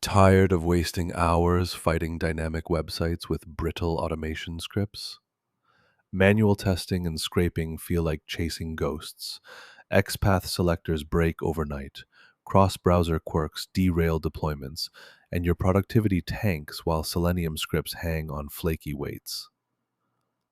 Tired of wasting hours fighting dynamic websites with brittle automation scripts? Manual testing and scraping feel like chasing ghosts. XPath selectors break overnight. Cross-browser quirks derail deployments, and your productivity tanks while Selenium scripts hang on flaky weights.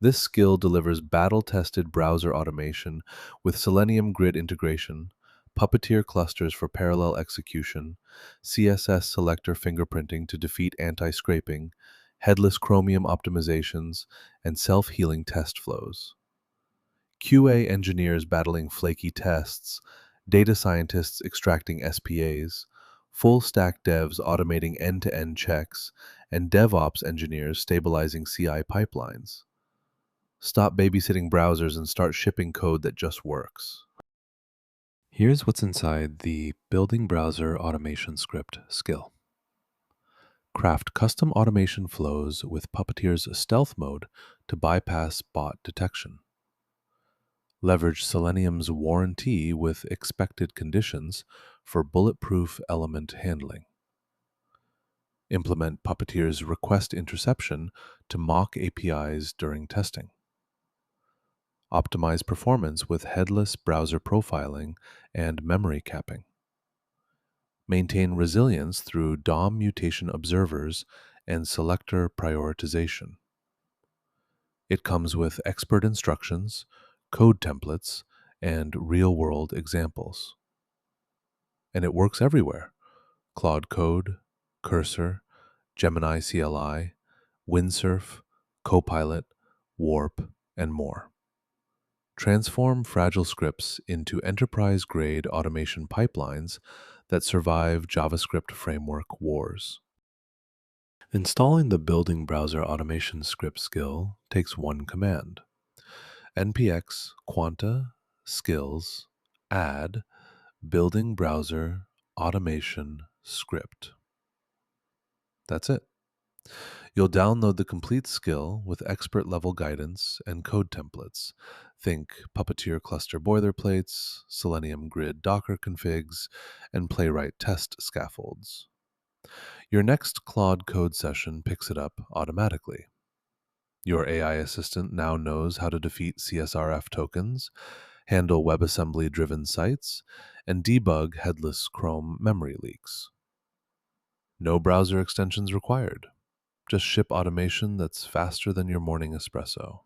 This skill delivers battle-tested browser automation with Selenium grid integration, Puppeteer clusters for parallel execution, CSS selector fingerprinting to defeat anti-scraping, headless Chromium optimizations, and self-healing test flows. QA engineers battling flaky tests, data scientists extracting SPAs, full-stack devs automating end-to-end checks, and DevOps engineers stabilizing CI pipelines. Stop babysitting browsers and start shipping code that just works. Here's what's inside the Building Browser Automation Script skill. Craft custom automation flows with Puppeteer's stealth mode to bypass bot detection. Leverage Selenium's warranty with expected conditions for bulletproof element handling. Implement Puppeteer's request interception to mock APIs during testing. Optimize performance with headless browser profiling and memory capping. Maintain resilience through DOM mutation observers and selector prioritization. It comes with expert instructions, code templates, and real-world examples. And it works everywhere: Claude Code, Cursor, Gemini CLI, Windsurf, Copilot, Warp, and more. Transform fragile scripts into enterprise-grade automation pipelines that survive JavaScript framework wars. Installing the Building Browser Automation Script skill takes one command: npx quanta-skills add Building Browser Automation Script. That's it. You'll download the complete skill with expert-level guidance and code templates. Think Puppeteer cluster boilerplates, Selenium grid Docker configs, and Playwright test scaffolds. Your next Claude code session picks it up automatically. Your AI assistant now knows how to defeat CSRF tokens, handle WebAssembly-driven sites, and debug headless Chrome memory leaks. No browser extensions required. Just ship automation that's faster than your morning espresso.